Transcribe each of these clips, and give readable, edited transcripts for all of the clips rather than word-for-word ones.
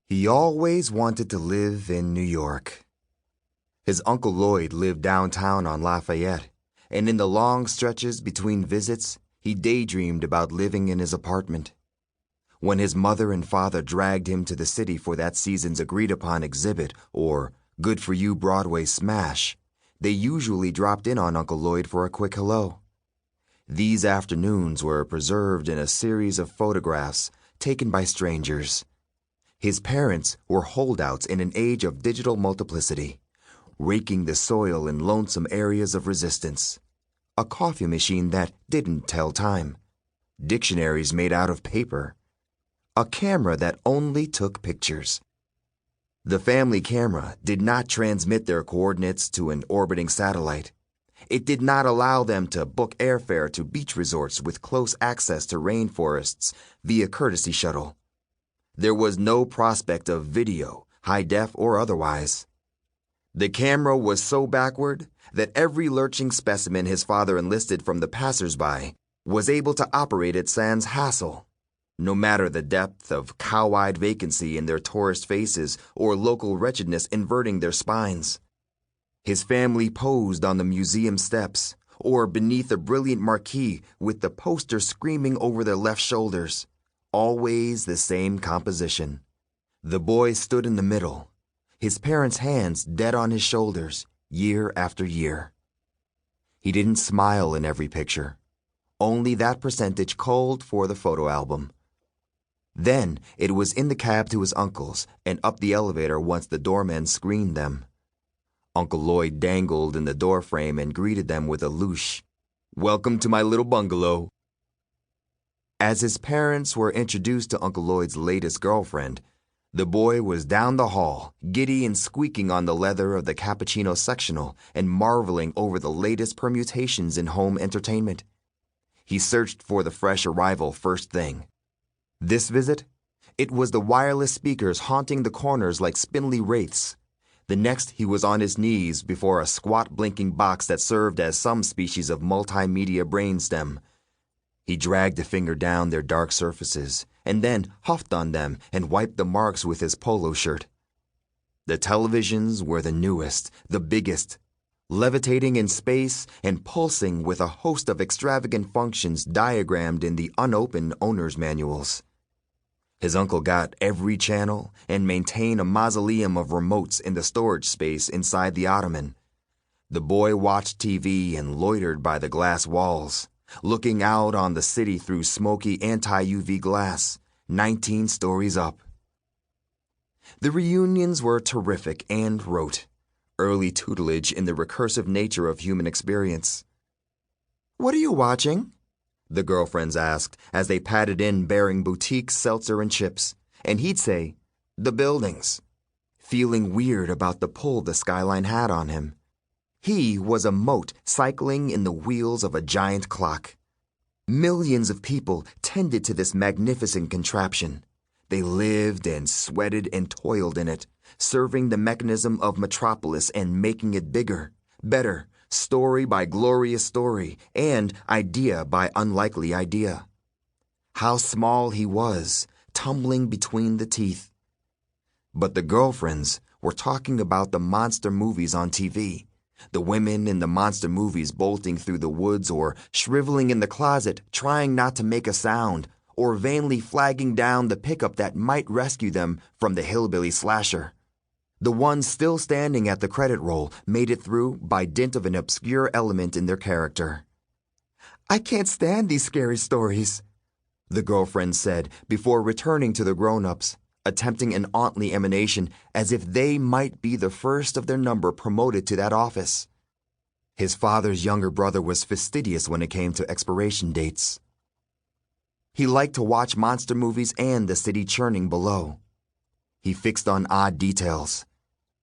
He always wanted to live in New York. His Uncle Lloyd lived downtown on Lafayette, and in the long stretches between visits, he daydreamed about living in his apartment. When his mother and father dragged him to the city for that season's agreed-upon exhibit, or good-for-you Broadway smash, they usually dropped in on Uncle Lloyd for a quick hello. These afternoons were preserved in a series of photographs taken by strangers. His parents were holdouts in an age of digital multiplicity, raking the soil in lonesome areas of resistance. A coffee machine that didn't tell time. Dictionaries made out of paper. A camera that only took pictures. The family camera did not transmit their coordinates to an orbiting satellite. It did not allow them to book airfare to beach resorts with close access to rainforests via courtesy shuttle. There was no prospect of video, high def or otherwise. The camera was so backward that every lurching specimen his father enlisted from the passers-by was able to operate it sans hassle, no matter the depth of cow-eyed vacancy in their tourist faces or local wretchedness inverting their spines. His family posed on the museum steps or beneath a brilliant marquee with the poster screaming over their left shoulders. Always the same composition. The boy stood in the middle, his parents' hands dead on his shoulders, year after year. He didn't smile in every picture. Only that percentage culled for the photo album. Then it was in the cab to his uncle's and up the elevator once the doorman screened them. Uncle Lloyd dangled in the doorframe and greeted them with a louche. "Welcome to my little bungalow." As his parents were introduced to Uncle Lloyd's latest girlfriend, the boy was down the hall, giddy and squeaking on the leather of the cappuccino sectional and marveling over the latest permutations in home entertainment. He searched for the fresh arrival first thing. This visit? It was the wireless speakers haunting the corners like spindly wraiths. The next, he was on his knees before a squat blinking box that served as some species of multimedia brainstem. He dragged a finger down their dark surfaces, and then huffed on them and wiped the marks with his polo shirt. The televisions were the newest, the biggest, levitating in space and pulsing with a host of extravagant functions diagrammed in the unopened owner's manuals. His uncle got every channel and maintained a mausoleum of remotes in the storage space inside the ottoman. The boy watched TV and loitered by the glass walls, looking out on the city through smoky anti-UV glass, 19 stories up. The reunions were terrific and rote, early tutelage in the recursive nature of human experience. "What are you watching?" the girlfriends asked as they patted in bearing boutique seltzer and chips, and he'd say, "The buildings," feeling weird about the pull the skyline had on him. He was a mote cycling in the wheels of a giant clock. Millions of people tended to this magnificent contraption. They lived and sweated and toiled in it, serving the mechanism of metropolis and making it bigger, better, story by glorious story, and idea by unlikely idea. How small he was, tumbling between the teeth. But the girlfriends were talking about the monster movies on TV. The women in the monster movies bolting through the woods or shriveling in the closet, trying not to make a sound, or vainly flagging down the pickup that might rescue them from the hillbilly slasher. The ones still standing at the credit roll made it through by dint of an obscure element in their character. "I can't stand these scary stories," the girlfriend said before returning to the grown-ups, attempting an auntly emanation as if they might be the first of their number promoted to that office. His father's younger brother was fastidious when it came to expiration dates. He liked to watch monster movies and the city churning below. He fixed on odd details.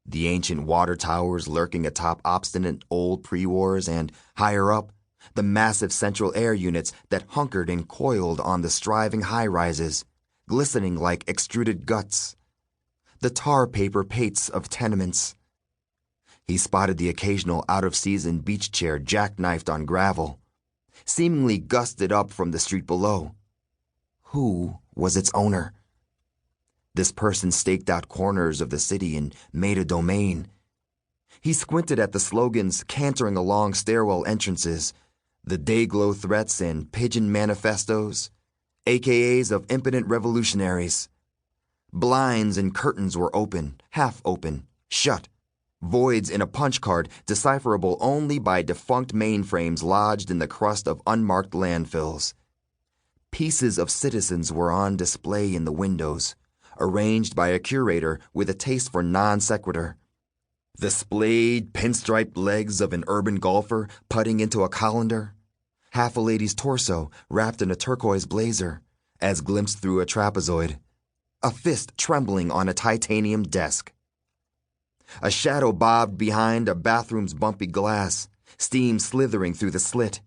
The ancient water towers lurking atop obstinate old pre-wars and, higher up, the massive central air units that hunkered and coiled on the striving high-rises, glistening like extruded guts. The tar paper pates of tenements. He spotted the occasional out-of-season beach chair jackknifed on gravel, seemingly gusted up from the street below. Who was its owner? This person staked out corners of the city and made a domain. He squinted at the slogans cantering along stairwell entrances, the day-glow threats and pigeon manifestos, AKAs of impotent revolutionaries. Blinds and curtains were open, half open, shut. Voids in a punch card decipherable only by defunct mainframes lodged in the crust of unmarked landfills. Pieces of citizens were on display in the windows, arranged by a curator with a taste for non sequitur. The splayed, pinstriped legs of an urban golfer putting into a colander. Half a lady's torso wrapped in a turquoise blazer, as glimpsed through a trapezoid. A fist trembling on a titanium desk. A shadow bobbed behind a bathroom's bumpy glass, steam slithering through the slit.